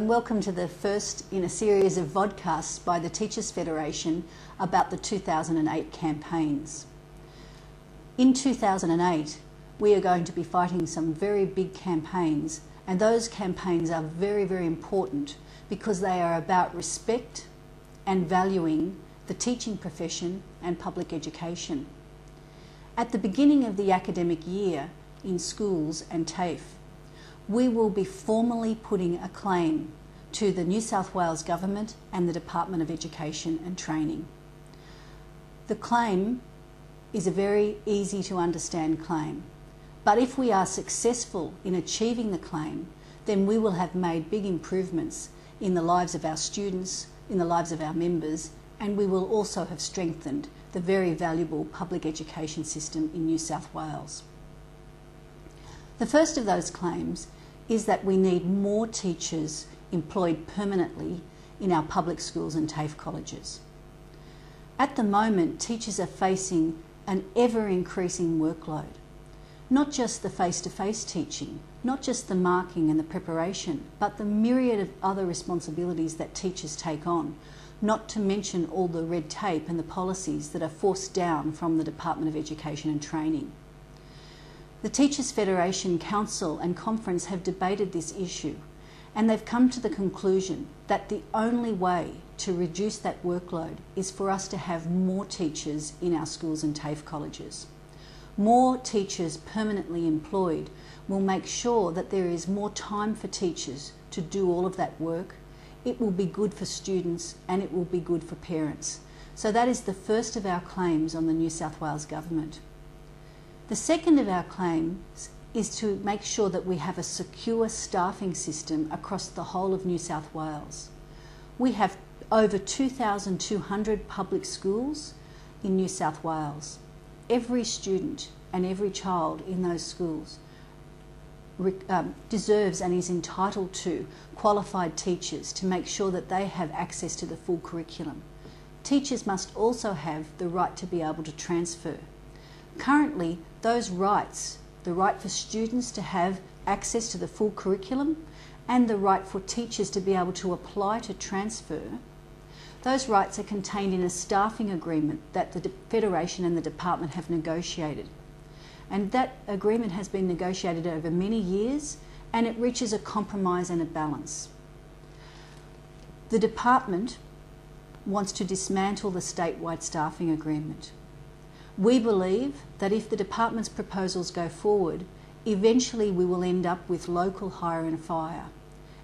and welcome to the first in a series of vodcasts by the Teachers Federation about the 2008 campaigns. In 2008, we are going to be fighting some very big campaigns, and those campaigns are very, very important because they are about respect and valuing the teaching profession and public education. At the beginning of the academic year in schools and TAFE, we will be formally putting a claim to the New South Wales Government and the Department of Education and Training. The claim is a very easy to understand claim, but if we are successful in achieving the claim, then we will have made big improvements in the lives of our students, in the lives of our members, and we will also have strengthened the very valuable public education system in New South Wales. The first of those claims is that we need more teachers employed permanently in our public schools and TAFE colleges. At the moment, teachers are facing an ever-increasing workload. Not just the face-to-face teaching, not just the marking and the preparation, but the myriad of other responsibilities that teachers take on, not to mention all the red tape and the policies that are forced down from the Department of Education and Training. The Teachers Federation Council and Conference have debated this issue, and they've come to the conclusion that the only way to reduce that workload is for us to have more teachers in our schools and TAFE colleges. More teachers permanently employed will make sure that there is more time for teachers to do all of that work. It will be good for students and it will be good for parents. So that is the first of our claims on the New South Wales Government. The second of our claims is to make sure that we have a secure staffing system across the whole of New South Wales. We have over 2,200 public schools in New South Wales. Every student and every child in those schools deserves and is entitled to qualified teachers to make sure that they have access to the full curriculum. Teachers must also have the right to be able to transfer. Currently, those rights, the right for students to have access to the full curriculum and the right for teachers to be able to apply to transfer, those rights are contained in a staffing agreement that the Federation and the Department have negotiated. And that agreement has been negotiated over many years, and it reaches a compromise and a balance. The Department wants to dismantle the statewide staffing agreement. We believe that if the Department's proposals go forward, eventually we will end up with local hire and fire.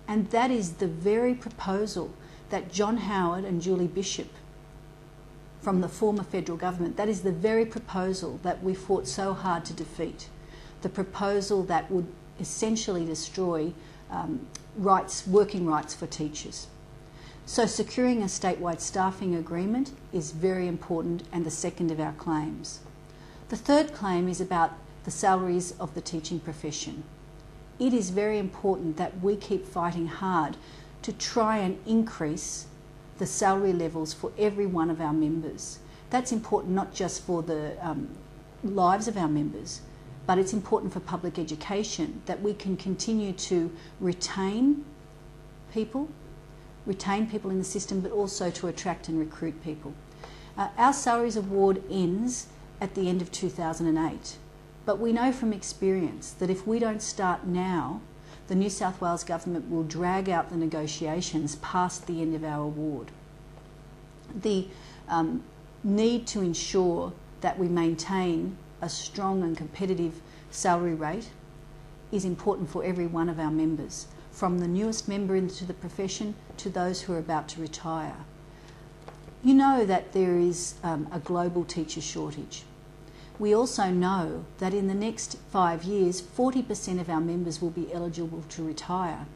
And that is the very proposal that John Howard and Julie Bishop from the former federal government, that is the very proposal that we fought so hard to defeat. The proposal that would essentially destroy working rights for teachers. So securing a statewide staffing agreement is very important and the second of our claims. The third claim is about the salaries of the teaching profession. It is very important that we keep fighting hard to try and increase the salary levels for every one of our members. That's important not just for the lives of our members, but it's important for public education that we can continue to retain people in the system, but also to attract and recruit people. Our salaries award ends at the end of 2008, but we know from experience that if we don't start now, the New South Wales Government will drag out the negotiations past the end of our award. The need to ensure that we maintain a strong and competitive salary rate is important for every one of our members, from the newest member into the profession to those who are about to retire. You know that there is a global teacher shortage. We also know that in the next 5 years, 40% of our members will be eligible to retire.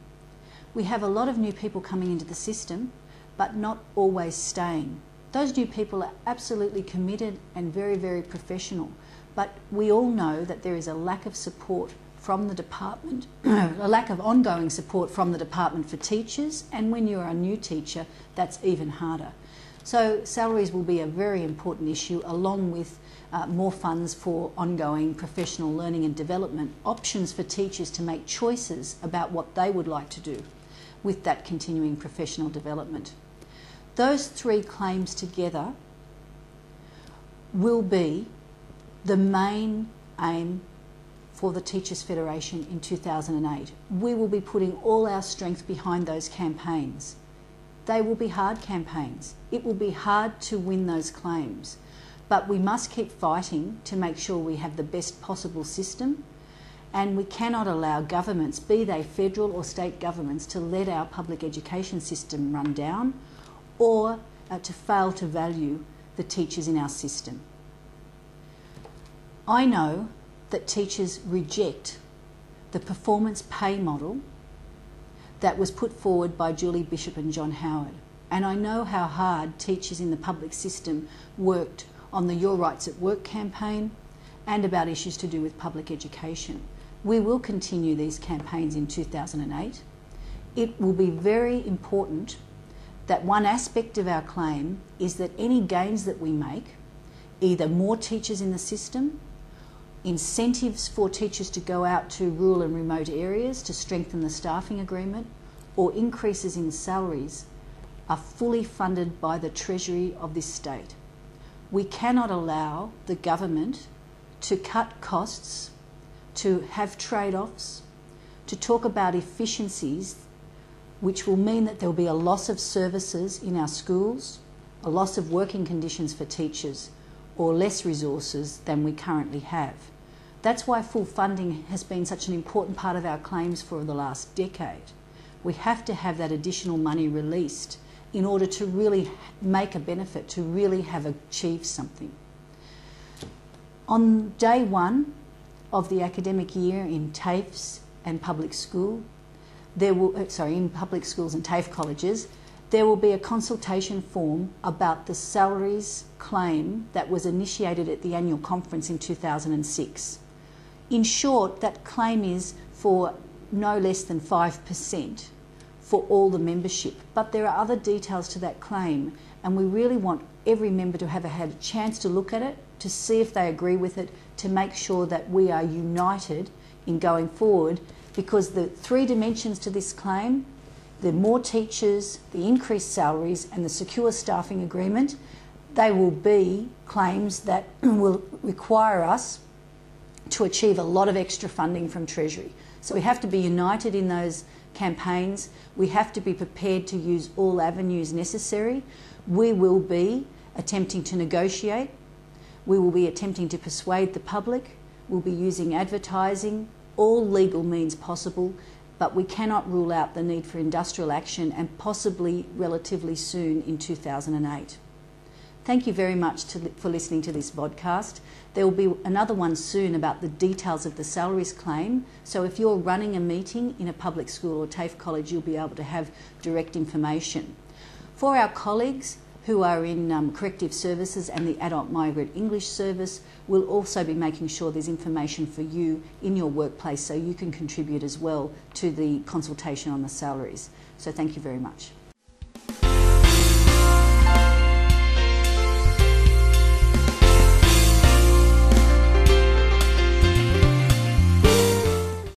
We have a lot of new people coming into the system, but not always staying. Those new people are absolutely committed and very, very professional, but we all know that there is a lack of support from the department, a lack of ongoing support from the department for teachers, and when you're a new teacher, that's even harder. So salaries will be a very important issue, along with more funds for ongoing professional learning and development, options for teachers to make choices about what they would like to do. with that continuing professional development. Those three claims together will be the main aim for the Teachers Federation in 2008. We will be putting all our strength behind those campaigns. They will be hard campaigns. It will be hard to win those claims, but we must keep fighting to make sure we have the best possible system, and we cannot allow governments, be they federal or state governments, to let our public education system run down or to fail to value the teachers in our system. I know that teachers reject the performance pay model that was put forward by Julie Bishop and John Howard. And I know how hard teachers in the public system worked on the Your Rights at Work campaign and about issues to do with public education. We will continue these campaigns in 2008. It will be very important that one aspect of our claim is that any gains that we make, either more teachers in the system, incentives for teachers to go out to rural and remote areas to strengthen the staffing agreement, or increases in salaries, are fully funded by the Treasury of this state. We cannot allow the government to cut costs, to have trade-offs, to talk about efficiencies, which will mean that there will be a loss of services in our schools, a loss of working conditions for teachers, or less resources than we currently have. That's why full funding has been such an important part of our claims for the last decade. We have to have that additional money released in order to really make a benefit, to really have achieved something. On day one of the academic year in TAFEs and public school, in public schools and TAFE colleges, there will be a consultation form about the salaries claim that was initiated at the annual conference in 2006. In short, that claim is for no less than 5% for all the membership, but there are other details to that claim, and we really want every member to have had a chance to look at it, to see if they agree with it, to make sure that we are united in going forward, because the three dimensions to this claim, the more teachers, the increased salaries and the secure staffing agreement, they will be claims that will require us to achieve a lot of extra funding from Treasury. So we have to be united in those campaigns. We have to be prepared to use all avenues necessary. We will be attempting to negotiate. We will be attempting to persuade the public. We'll be using advertising, all legal means possible, but we cannot rule out the need for industrial action, and possibly relatively soon in 2008. Thank you very much for listening to this podcast. There will be another one soon about the details of the salaries claim, so if you're running a meeting in a public school or TAFE college, you'll be able to have direct information. For our colleagues who are in corrective services and the adult migrant English service, we'll also be making sure there's information for you in your workplace so you can contribute as well to the consultation on the salaries. So thank you very much.